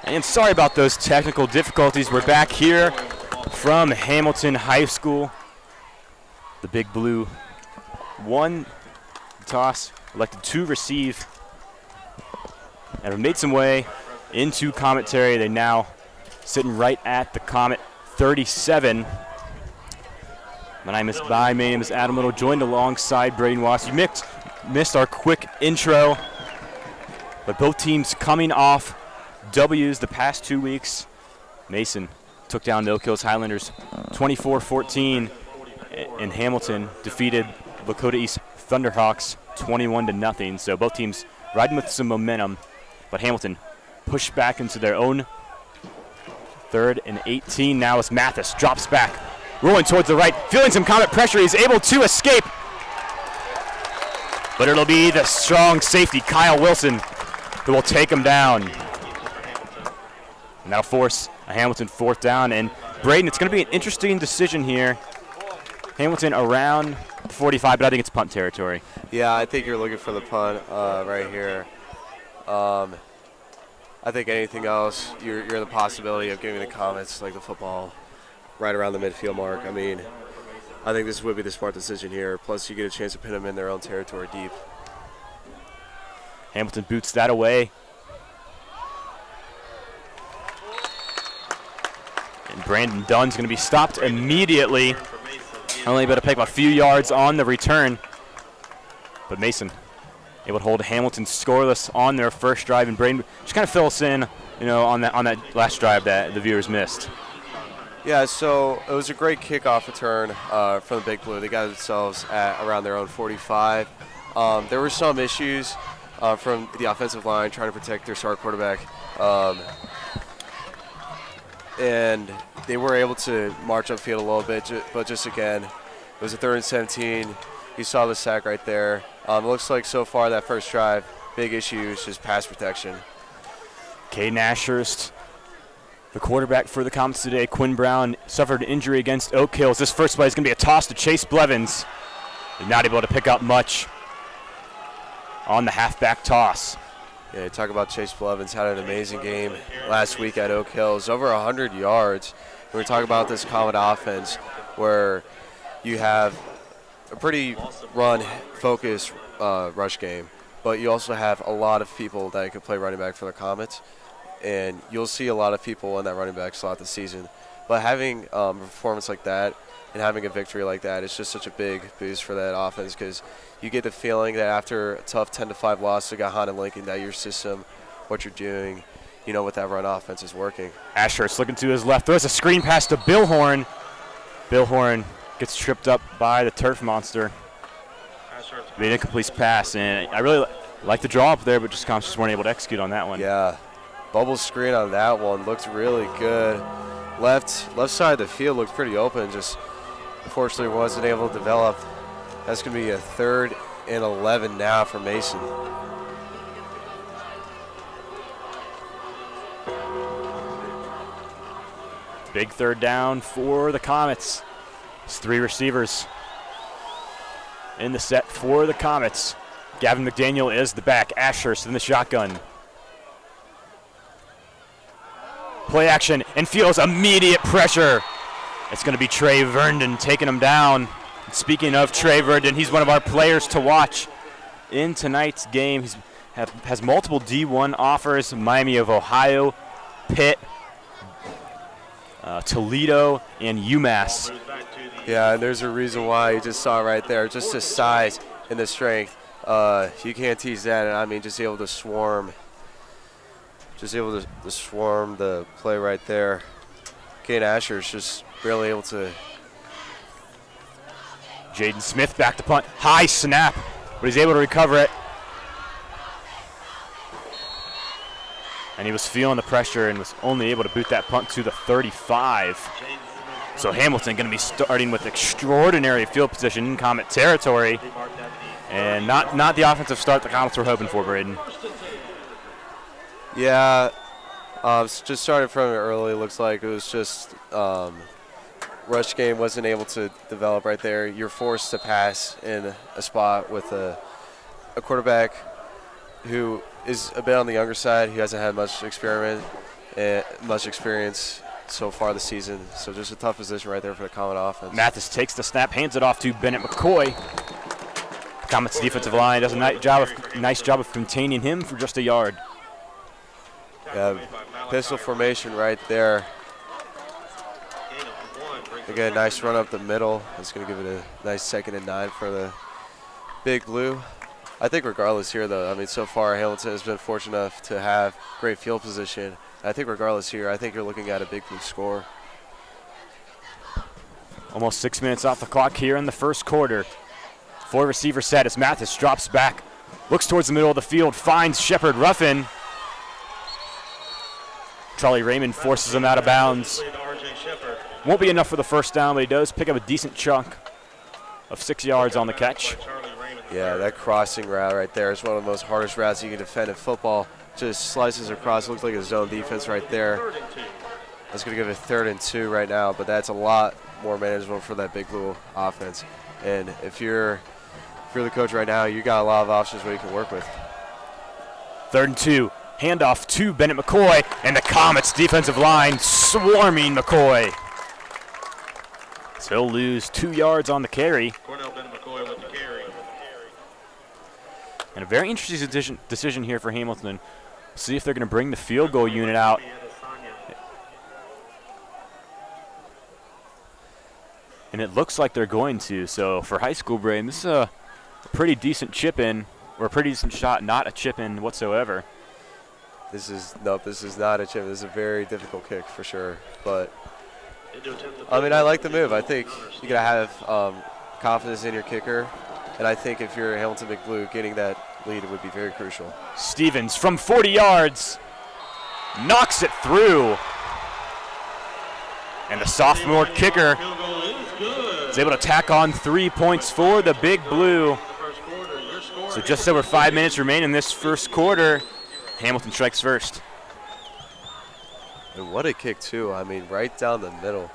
And sorry about those technical difficulties. We're back here from Hamilton High School. The Big Blue won the toss, elected to receive, and have made some way into Comet Terry. They now sitting right at the Comet 37. My name is Adam Little, joined alongside Braden Wass. You missed our quick intro, but both teams coming off W's the past 2 weeks. Mason took down the Oak Hills Highlanders 24-14, and Hamilton defeated Lakota East Thunderhawks 21-0. So both teams riding with some momentum, but Hamilton pushed back into their own 3rd and 18. Now as Mathis drops back, rolling towards the right, feeling some Comet pressure. He's able to escape, but it'll be the strong safety, Kyle Wilson, who will take him down. And that'll force a Hamilton 4th down. And Braden, it's going to be an interesting decision here. Hamilton around 45, but I think it's punt territory. Yeah, I think you're looking for the punt right here. I think anything else, you're in the possibility of giving the Comets, like the football, right around the midfield mark. I mean, I think this would be the smart decision here. Plus, you get a chance to pin them in their own territory deep. Hamilton boots that away. And Brandon Dunn's going to be stopped immediately. Only able to pick up a few yards on the return. But Mason able to hold Hamilton scoreless on their first drive. And Braden just kind of fill us in, on that last drive that the viewers missed. Yeah, so it was a great kickoff return from the Big Blue. They got themselves at around their own 45. There were some issues from the offensive line trying to protect their star quarterback. And they were able to march upfield a little bit, but just again, it was a 3rd and 17. You saw the sack right there. It looks like so far that first drive, big issue is just pass protection. Caden Ashurst, the quarterback for the Comets today. Quinn Brown suffered an injury against Oak Hills. This first play is going to be a toss to Chase Blevins. He's not able to pick up much on the halfback toss. Yeah, talk about Chase Blevins, had an amazing game last week at Oak Hills, over 100 yards. We're talking about this Comet offense where you have a pretty run-focused rush game, but you also have a lot of people that can play running back for the Comets, and you'll see a lot of people in that running back slot this season. But having a performance like that and having a victory like that is just such a big boost for that offense, because you get the feeling that after a tough 10-5 loss to Gahan and Lincoln, that your system, what you're doing, with that run offense is working. Ashurst looking to his left, throws a screen pass to Bill Horn. Bill Horn gets tripped up by the turf monster. Made an incomplete pass, and I really like the draw up there, but just Comets weren't able to execute on that one. Yeah, bubble screen on that one looked really good. Left side of the field looked pretty open, just unfortunately wasn't able to develop. That's going to be a 3rd and 11 now for Mason. Big 3rd down for the Comets. It's 3 receivers in the set for the Comets. Gavin McDaniel is the back. Ashurst in the shotgun. Play action and feels immediate pressure. It's going to be Trey Vernon taking him down. Speaking of Trey Vernon, he's one of our players to watch in tonight's game. He has multiple D1 offers: Miami of Ohio, Pitt, Toledo, and UMass. Yeah, and there's a reason why. You just saw it right there, just the size and the strength. You can't tease that, and I mean just able to swarm. Just able to swarm the play right there. Kane Asher's just barely able to. Jaden Smith back to punt. High snap, but he's able to recover it. And he was feeling the pressure and was only able to boot that punt to the 35. So Hamilton going to be starting with extraordinary field position in Comet territory. And not the offensive start the Comets were hoping for, Braden. Yeah, just started from it early. Looks like it was just rush game wasn't able to develop right there. You're forced to pass in a spot with a quarterback who is a bit on the younger side. He hasn't had much experience. and much experience so far this season. So just a tough position right there for the Comet offense. Mathis takes the snap, hands it off to Bennett McCoy. Comets defensive line does a nice job of containing him for just a yard. Yeah, pistol formation right there. Again, nice run up the middle. It's going to give it a nice 2nd and 9 for the Big Blue. I think regardless here, though, I mean, so far Hamilton has been fortunate enough to have great field position. I think regardless here, I think you're looking at a Big Blue score. Almost 6 minutes off the clock here in the first quarter. 4 receiver set as Mathis drops back, looks towards the middle of the field, finds Shepard Ruffin. Charlie Raymond forces him out of bounds. Won't be enough for the first down, but he does pick up a decent chunk of 6 yards on the catch. Yeah, that crossing route right there is one of the most hardest routes you can defend in football. Just slices across, looks like a zone defense right there. That's going to give it 3rd and 2 right now, but that's a lot more manageable for that Big Blue offense. And if you're the coach right now, you got a lot of options where you can work with. 3rd and 2, handoff to Bennett McCoy, and the Comets defensive line swarming McCoy. So he'll lose 2 yards on the carry. And a very interesting decision here for Hamilton. See if they're going to bring the field goal unit out. And it looks like they're going to. So for high school, Braden, this is a pretty decent chip in, or a pretty decent shot, not a chip in whatsoever. This is not a chip. This is a very difficult kick for sure. But I mean, I like the move. I think you gotta have confidence in your kicker, and I think if you're Hamilton Big Blue, getting that lead would be very crucial. Stevens from 40 yards knocks it through, and the sophomore kicker is able to tack on 3 points for the Big Blue. So just over 5 minutes remain in this first quarter. Hamilton strikes first. And what a kick, too. I mean, right down the middle.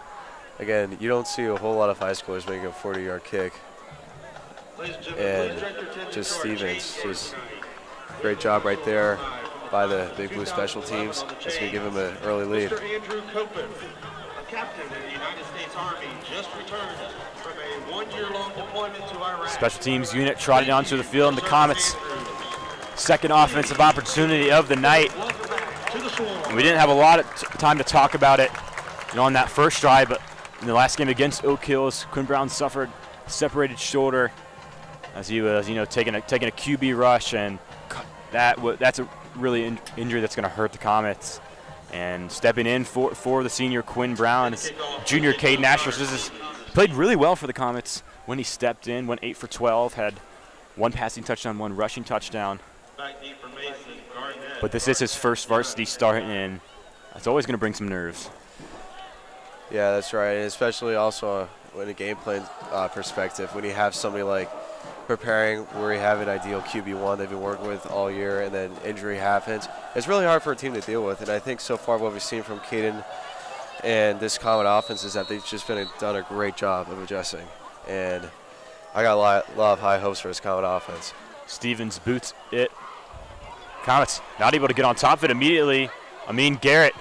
Again, you don't see a whole lot of high schoolers making a 40-yard kick. And just Stevens, just great job right there by the Big Blue special teams. It's going to give him an early lead. Andrew Copen, a captain in the United States Army, just returned from a 1-year-long deployment to Iraq. Special teams unit trotting onto the field, and the Comets' second offensive opportunity of the night. And we didn't have a lot of time to talk about it on that first drive, but in the last game against Oak Hills, Quinn Brown suffered separated shoulder as he was, taking a QB rush, and that's a really injury that's going to hurt the Comets. And stepping in for the senior Quinn Brown is junior Caden Asher. This played really well for the Comets when he stepped in, went 8 for 12, had 1 passing touchdown, 1 rushing touchdown. But this is his first varsity start, and it's always going to bring some nerves. Yeah, that's right, and especially also in a game plan perspective, when you have somebody like preparing where you have an ideal QB1 they've been working with all year, and then injury happens, it's really hard for a team to deal with. And I think so far what we've seen from Caden and this Comet offense is that they've just done a great job of adjusting. And I got a lot of high hopes for this Comet offense. Stevens boots it. Comets not able to get on top of it immediately. Amin Garrett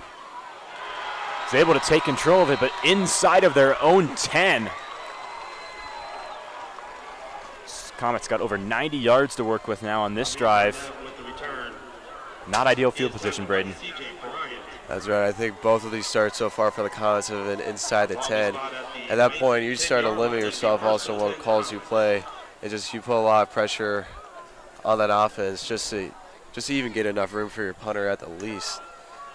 is able to take control of it, but inside of their own 10. Comets got over 90 yards to work with now on this drive. Not ideal field position, Braden. That's right. I think both of these starts so far for the Comets have been inside the 10. At that point, you start to limit yourself also on what calls you play. And you put a lot of pressure on that offense just to even get enough room for your punter at the least,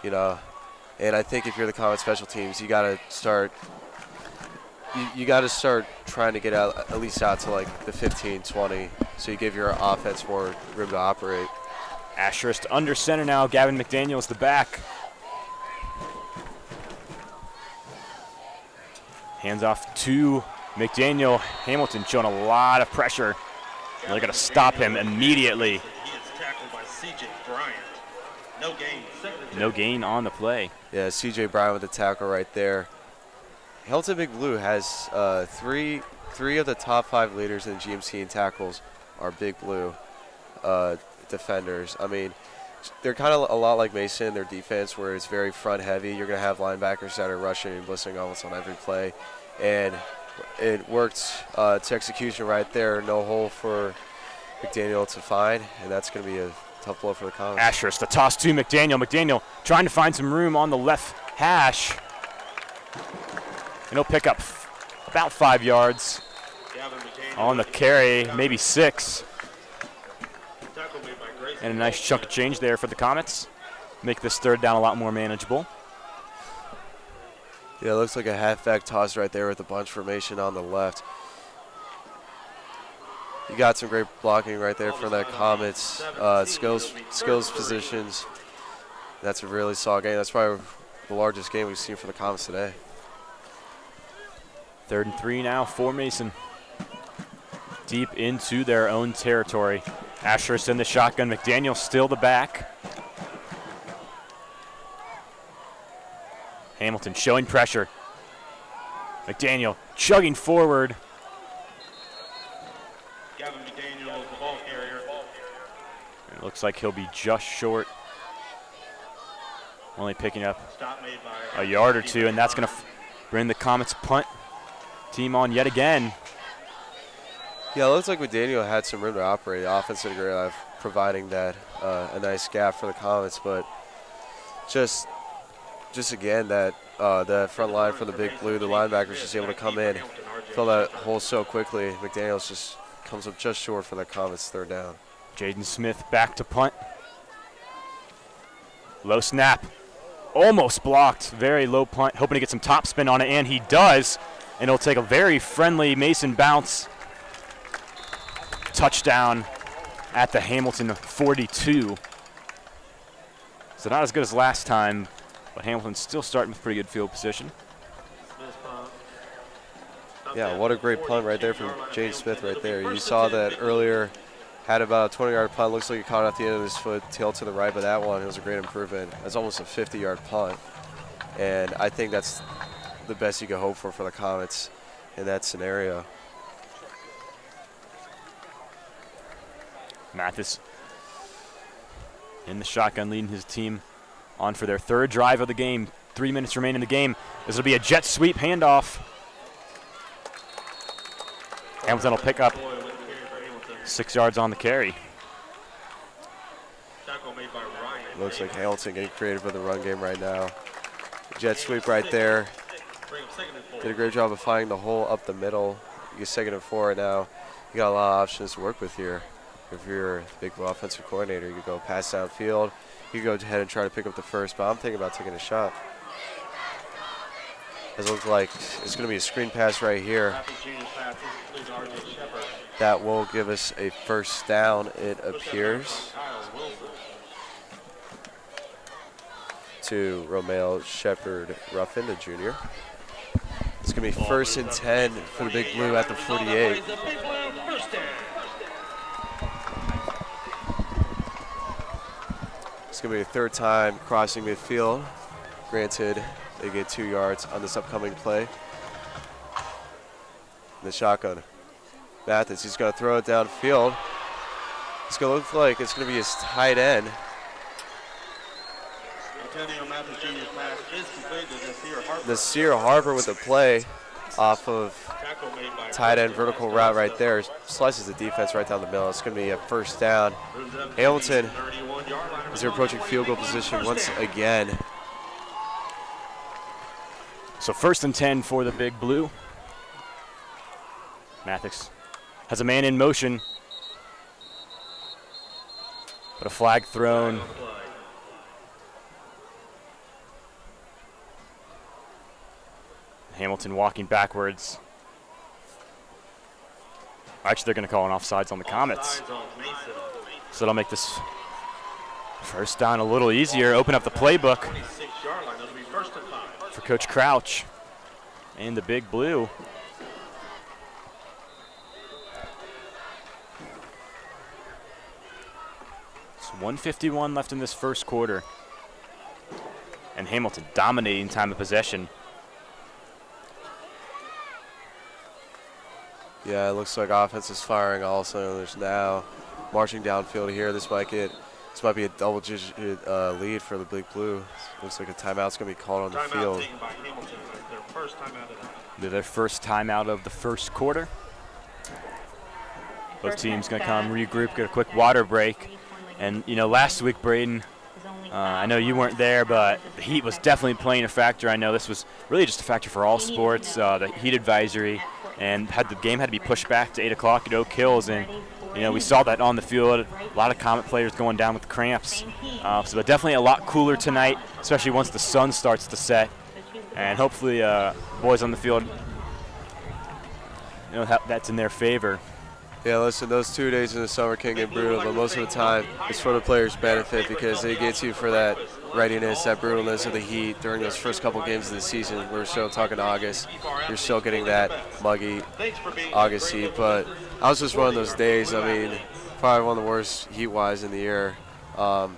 And I think if you're the Comet special teams, you got to start trying to get out at least out to like the 15, 20, so you give your offense more room to operate. Asherist under center now. Gavin McDaniel's the back. Hands off to McDaniel. Hamilton showing a lot of pressure. They're going to stop him immediately. No gain on the play. Yeah, C.J. Bryant with the tackle right there. Hamilton Big Blue has three of the top 5 leaders in GMC in tackles are Big Blue defenders. I mean, they're kind of a lot like Mason in their defense, where it's very front heavy. You're going to have linebackers that are rushing and blissing almost on every play. And it worked to execution right there. No hole for McDaniel to find, and that's going to be a tough blow for the Comets. Ashurst, the toss to McDaniel. McDaniel trying to find some room on the left hash. And he'll pick up about 5 yards on the carry, maybe 6. And a nice chunk of change there for the Comets. Make this third down a lot more manageable. Yeah, it looks like a halfback toss right there with the bunch formation on the left. You got some great blocking right there from that Comets. Skills positions. That's a really solid game. That's probably the largest game we've seen for the Comets today. 3rd and 3 now for Mason. Deep into their own territory. Ashurst in the shotgun. McDaniel still the back. Hamilton showing pressure. McDaniel chugging forward. It looks like he'll be just short. Only picking up a yard or 2, and that's going to bring the Comets punt team on yet again. Yeah, it looks like McDaniel had some room to operate. The offense did a great job providing that a nice gap for the Comets, but just again that front line for the Big Blue, the linebackers just able to come in, fill that hole so quickly. McDaniels just comes up just short for the Comets' 3rd down. Jaden Smith back to punt. Low snap. Almost blocked. Very low punt. Hoping to get some top spin on it, and he does. And he'll take a very friendly Mason bounce. Touchdown at the Hamilton 42. So not as good as last time, but Hamilton's still starting with pretty good field position. Yeah, what a great punt right there from Jaden Smith right there. You saw that earlier. Had about a 20-yard punt. Looks like he caught it off the end of his foot, tail to the right, but that one, it was a great improvement. That's almost a 50-yard punt. And I think that's the best you could hope for the Comets in that scenario. Mathis in the shotgun leading his team on for their 3rd drive of the game. 3 minutes remain in the game. This will be a jet sweep handoff. Hamilton will pick up 6 yards on the carry. Looks like Hamilton getting creative with the run game right now. Jet sweep right there. Did a great job of finding the hole up the middle. You get 2nd and 4 right now. You got a lot of options to work with here. If you're the Big Blue offensive coordinator, you could go pass downfield. You could go ahead and try to pick up the first, but I'm thinking about taking a shot. It looks like it's going to be a screen pass right here. That will give us a 1st down, it appears, to Romeo Shepard Ruffin, the junior. It's going to be 1st and 10 for the Big Blue at the 48. It's going to be a 3rd time crossing midfield. Granted, they get 2 yards on this upcoming play. The shotgun. Mathis, he's going to throw it downfield. It's going to look like it's going to be his tight end. Nasir Harper with the play off of tight end vertical route right there. Slices the defense right down the middle. It's going to be a 1st down. Hamilton, as they're approaching field goal position once again. So 1st and 10 for the Big Blue. Mathis has a man in motion, but a flag thrown. Hamilton walking backwards. Actually, they're going to call an offsides on the Comets. So that'll make this 1st down a little easier. Open up the playbook for Coach Crouch and the Big Blue. It's 1:51 left in this 1st quarter. And Hamilton dominating time of possession. Yeah, it looks like offense is firing all cylinders now. Marching downfield here. This might get This might be a double-digit lead for the Big Blue. Looks like a timeout's going to be called on the field. Taken by Hamilton. Their first timeout of the Their first timeout of the first quarter. Both teams going to come regroup, get a quick water break. And, you know, last week, Braden, I know you weren't there, but the heat was definitely playing a factor. I know this was really just a factor for all sports, the heat advisory, and the game had to be pushed back to 8 o'clock at Oak Hills. And, you know, we saw that on the field. A lot of Comet players going down with cramps. So definitely a lot cooler tonight, especially once the sun starts to set. And hopefully boys on the field, you know, that's in their favor. Yeah, listen, those 2 days in the summer can get brutal, but most of the time it's for the players' benefit because it gets you for that readiness, that brutalness of the heat during those first couple games of the season. We're still talking August. You're still getting that muggy August heat, but I was just one of those days. I mean, probably one of the worst heat-wise in the year. But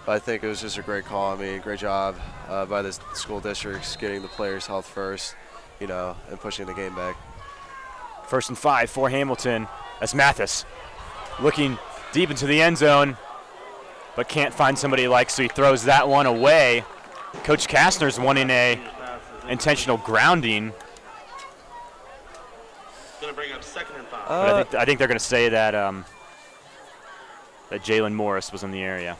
I think it was just a great call. I mean, great job by the school districts getting the players' health first, you know, and pushing the game back. 1st and 5 for Hamilton. That's Mathis looking deep into the end zone, but can't find somebody he likes, so he throws that one away. Coach Kastner's wanting a intentional grounding. Going to bring up 2nd and 5. But I think they're going to say that that Jalen Morris was in the area.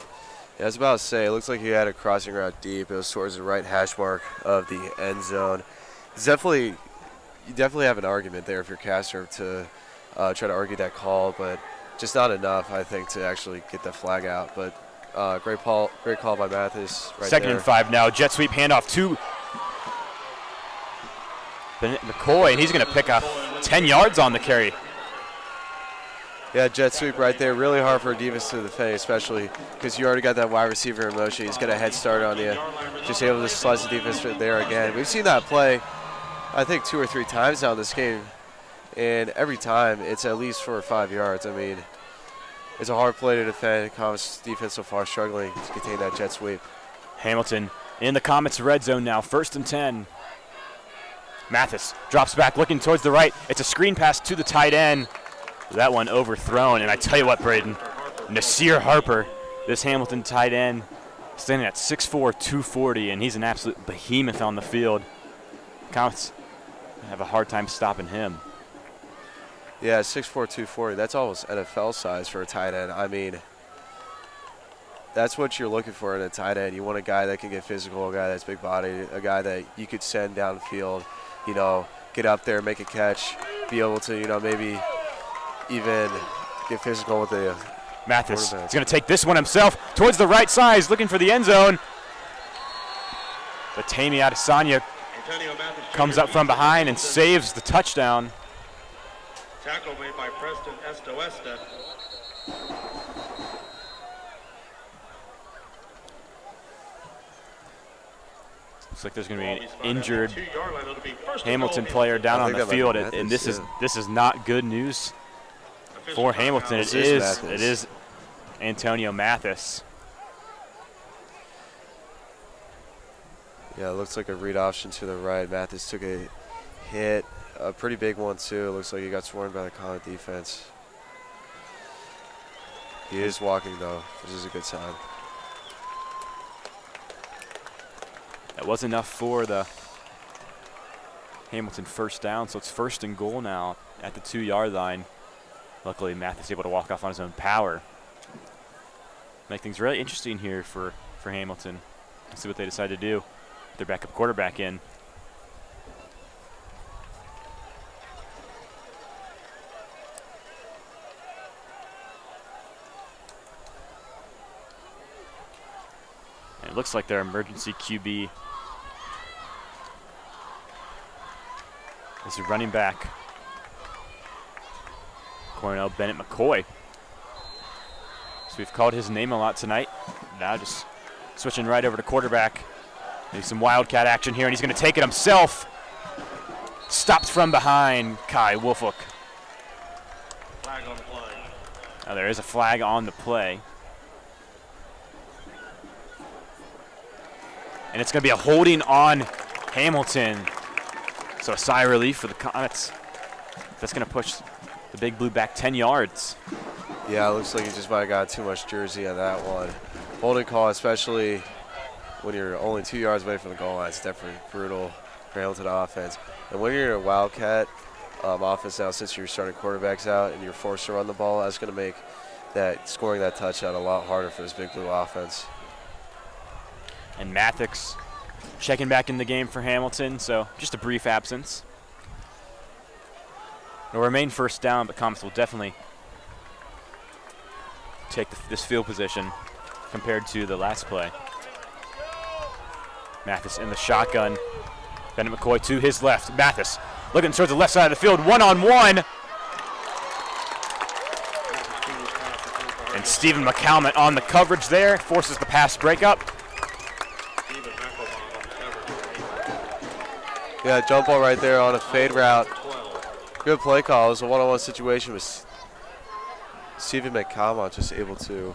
Yeah, I was about to say, it looks like he had a crossing route deep. It was towards the right hash mark of the end zone. You definitely have an argument there if you're Kastner to try to argue that call, but just not enough, I think, to actually get that flag out. But great call by Mathis right 2nd there. and 5 now. Jet sweep handoff to McCoy, and he's going to pick up 10 yards on the carry. Yeah, jet sweep right there. Really hard for a defense to defend, especially because you already got that wide receiver in motion. He's got a head start on you. Just able to slice the defense there again. We've seen that play, I think, 2 or 3 times now in this game. And every time, it's at least 4 or 5 yards. I mean, it's a hard play to defend. Comets defense so far struggling to contain that jet sweep. Hamilton in the Comets red zone now, 1st and 10. Mathis drops back, looking towards the right. It's a screen pass to the tight end. That one overthrown, and I tell you what, Braden, Nasir Harper, this Hamilton tight end, standing at 6'4", 240, and he's an absolute behemoth on the field. Comets have a hard time stopping him. Yeah, 6'4", 240. That's almost NFL size for a tight end. I mean, that's what you're looking for in a tight end. You want a guy that can get physical, a guy that's big-bodied, a guy that you could send downfield, you know, get up there, make a catch, be able to, you know, maybe even get physical with the Mathis is going to take this one himself towards the right side, looking for the end zone. But Tammy Adesanya comes up from behind and saves the touchdown. Tackle made by Preston Estoesta. Looks like there's going to be an injured Hamilton player down on the field, and this is not good news for Hamilton. It is Antonio Mathis. Yeah, it looks like a read option to the right. Mathis took a hit, a pretty big one too. It looks like he got swarmed by the Comet defense. He is walking though, which is a good sign. That was enough for the Hamilton first down, so it's 1st and goal now at the 2-yard line. Luckily, Mathis able to walk off on his own power. Make things really interesting here for Hamilton. Let's see what they decide to do. Their backup quarterback in. And it looks like their emergency QB is a running back, Cornell Bennett McCoy. So we've called his name a lot tonight. Now just switching right over to quarterback. Maybe some wildcat action here, and he's going to take it himself. Stopped from behind, Kai Wolfuk. Flag on the play. Now there is a flag on the play. And it's going to be a holding on Hamilton. So a sigh of relief for the Comets. That's going to push the Big Blue back 10 yards. Yeah, it looks like he just might have got too much jersey on that one. Holding call, especially when you're only 2 yards away from the goal line, it's definitely brutal for Hamilton offense. And when you're in a Wildcat offense now, since you're starting quarterbacks out and you're forced to run the ball, that's going to make that scoring that touchdown a lot harder for this Big Blue offense. And Mathis checking back in the game for Hamilton, so just a brief absence. It'll remain first down, but Comets will definitely take this field position compared to the last play. Mathis in the shotgun. Bennett McCoy to his left. Mathis looking towards the left side of the field, one-on-one. And Stephen McCalmont on the coverage there, forces the pass breakup. Yeah, jump ball right there on a fade route. Good play call. It was a one-on-one situation with Stephen McCalmont just able to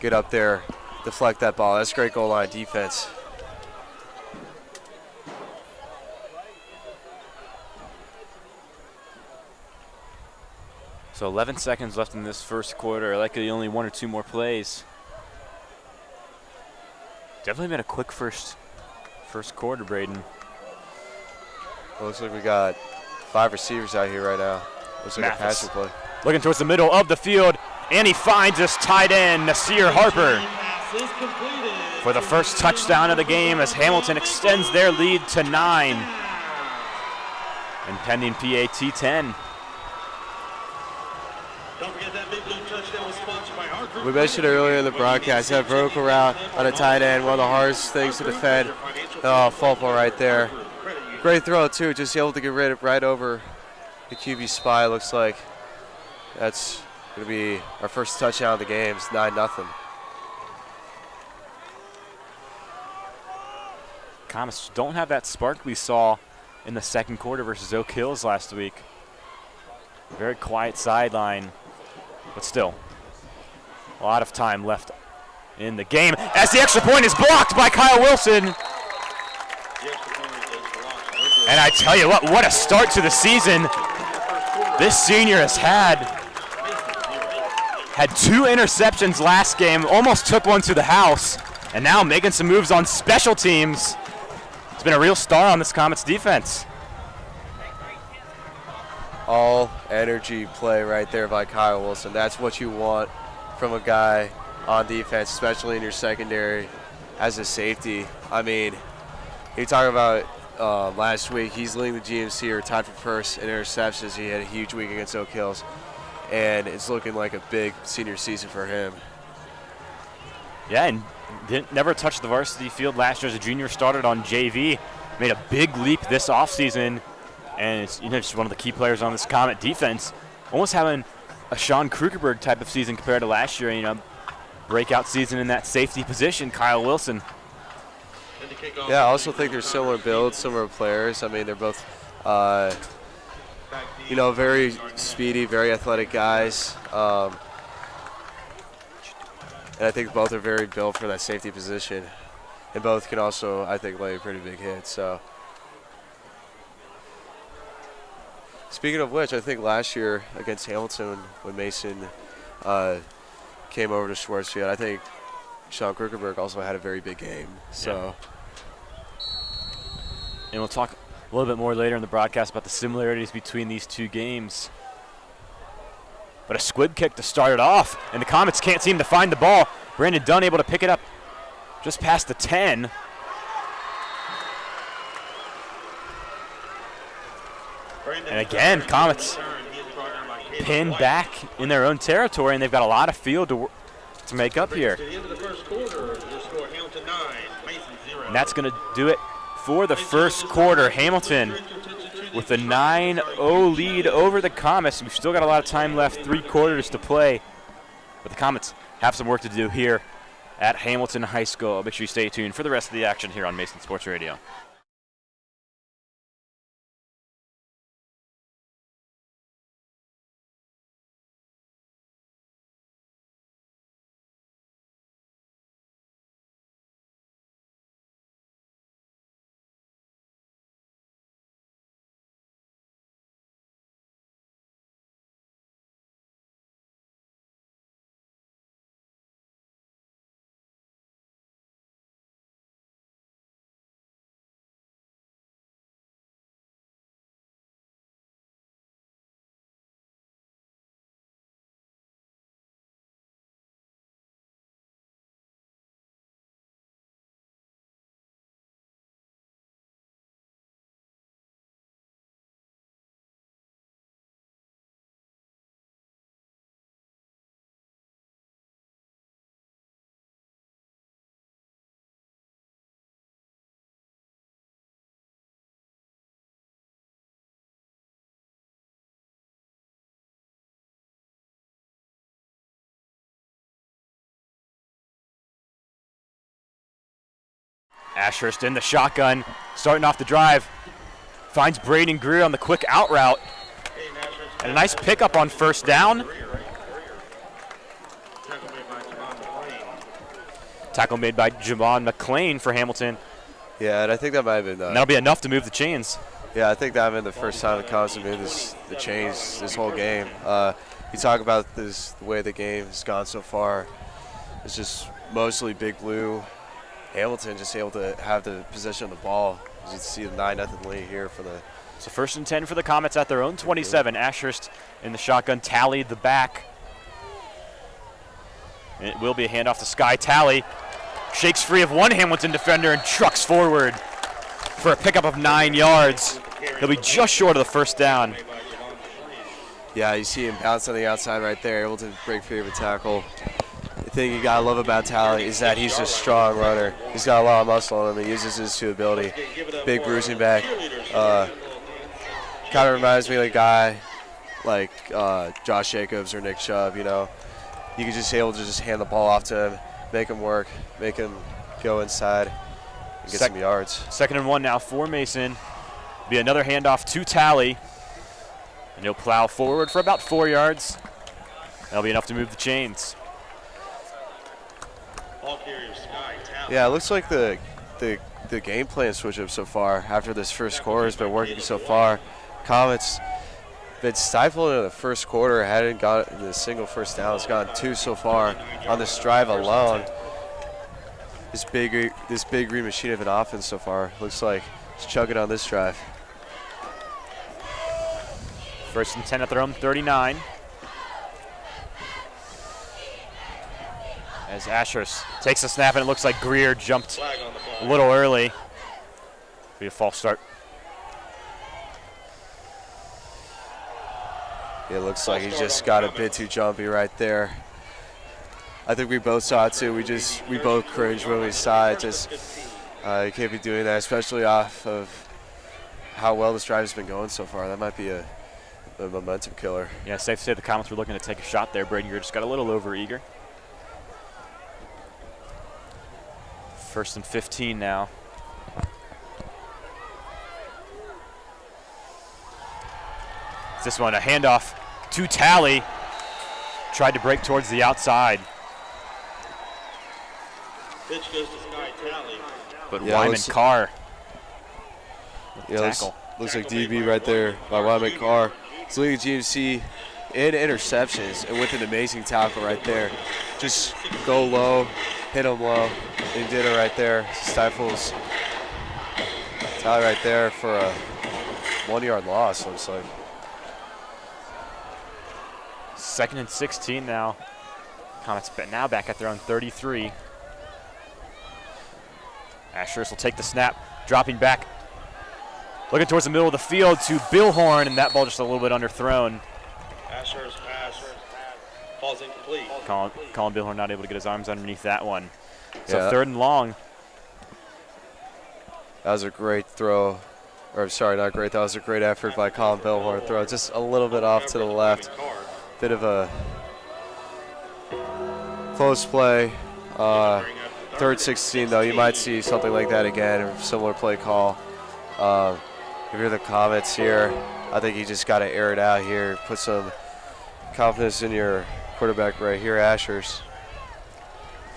get up there, deflect that ball. That's great goal line defense. So 11 seconds left in this first quarter, likely only 1 or 2 more plays. Definitely been a quick first quarter, Braden. Well, looks like we got 5 receivers out here right now. Looks like a passing play. Looking towards the middle of the field, and he finds his tight end, Nasir Harper, for the first touchdown of the game as Hamilton extends their lead to 9. And pending PAT 10. We mentioned earlier in the broadcast that vertical route on a tight end, one of the hardest things to defend. Oh, fall ball right there. Great throw too, just able to get rid of right over the QB spy. Looks like that's going to be our first touchdown of the game. It's 9-0. Comets don't have that spark we saw in the second quarter versus Oak Hills last week. Very quiet sideline, but still a lot of time left in the game as the extra point is blocked by Kyle Wilson. And I tell you what a start to the season this senior has had. Had 2 interceptions last game, almost took one to the house, and now making some moves on special teams. It's been a real star on this Comets defense. All energy play right there by Kyle Wilson. That's what you want from a guy on defense, especially in your secondary as a safety. I mean, you talk about last week, he's leading the GMC or tied for first in interceptions. He had a huge week against Oak Hills, and it's looking like a big senior season for him. Yeah, and never touched the varsity field last year as a junior, started on JV, made a big leap this offseason, and it's just one of the key players on this Comet defense, almost having a Sean Krugerberg type of season compared to last year, breakout season in that safety position, Kyle Wilson. Yeah, I also think they're similar builds, similar players. I mean, they're both, very speedy, very athletic guys. And I think both are very built for that safety position. And both can also, I think, lay a pretty big hit. So, speaking of which, I think last year against Hamilton when Mason came over to Schwarzfield, I think Sean Krugerberg also had a very big game. So. Yeah. And we'll talk a little bit more later in the broadcast about the similarities between these two games. But a squib kick to start it off, and the Comets can't seem to find the ball. Brandon Dunn able to pick it up just past the 10. And again, Comets pinned back in their own territory, and they've got a lot of field to make up here. And that's going to do it for the first quarter. Hamilton with a 9-0 lead over the Comets. We've still got a lot of time left, 3 quarters to play. But the Comets have some work to do here at Hamilton High School. Make sure you stay tuned for the rest of the action here on Mason Sports Radio. Ashurst in the shotgun, starting off the drive. Finds Braden Greer on the quick out route. And a nice pickup on first down. Tackle made by Javon McClain for Hamilton. Yeah, and I think that might have been. And that'll be enough to move the chains. Yeah, I think that might have been the first time the Comets have moved the chains this whole game. You talk about the way the game has gone so far. It's just mostly Big Blue. Hamilton just able to have the possession of the ball. As you can see the 9-0 lead here for the. So 1st and 10 for the Comets at their own 27. Ashurst in the shotgun, Tally the back. And it will be a handoff to Sky. Tally shakes free of one Hamilton defender and trucks forward for a pickup of 9 yards. He'll be just short of the first down. Yeah, you see him bounce on the outside right there, able to break free of a tackle. The thing you gotta love about Tally is that he's just a strong runner. He's got a lot of muscle on him. He uses his two ability. Big bruising back. Kind of reminds me of a guy like Josh Jacobs or Nick Chubb, you know. You can just able to just hand the ball off to him, make him work, make him go inside and get some yards. 2nd and 1 now for Mason. Be another handoff to Tally. And he'll plow forward for about 4 yards. That'll be enough to move the chains. Yeah, it looks like the game plan switch up so far after this first quarter has been working so far. Comets been stifled in the first quarter, hadn't gotten a single first down. It's gotten 2 so far on this drive alone. This big green machine of an offense so far looks like it's chugging on this drive. 1st and 10 at their own 39. As Ashurst takes the snap, and it looks like Greer jumped a little early. Be a false start. It looks like he just got a bit too jumpy right there. I think we both saw it too. We both cringed when we saw it. Just you can't be doing that, especially off of how well this drive has been going so far. That might be a momentum killer. Yeah, safe to say the Comets were looking to take a shot there. Braden Greer just got a little over eager. 1st and 15 now. This one, a handoff to Tally. Tried to break towards the outside. Pitch goes to Sky Tally. But Wyman Carr. Yeah, looks like DB right there by Wyman Carr. He's leading GMC in interceptions and with an amazing tackle right there. Just go low, hit him low. They did it right there. Stifles Tally right there for a 1-yard loss, looks like. 2nd and 16 now. Comets now back at their own 33. Ashurst will take the snap, dropping back. Looking towards the middle of the field to Billhorn, and that ball just a little bit underthrown. Ashurst pass falls incomplete. Colin Billhorn not able to get his arms underneath that one. So Yeah. 3rd and long. That was a great throw. Or sorry, not great. That was a great effort by Colin Billhorn. Throw just a little bit off to the left. Bit of a close play. 3rd 16 though, you might see something like that again, or similar play call. If you're the Comets here, I think you just got to air it out here, put some confidence in your quarterback right here, Ashurst.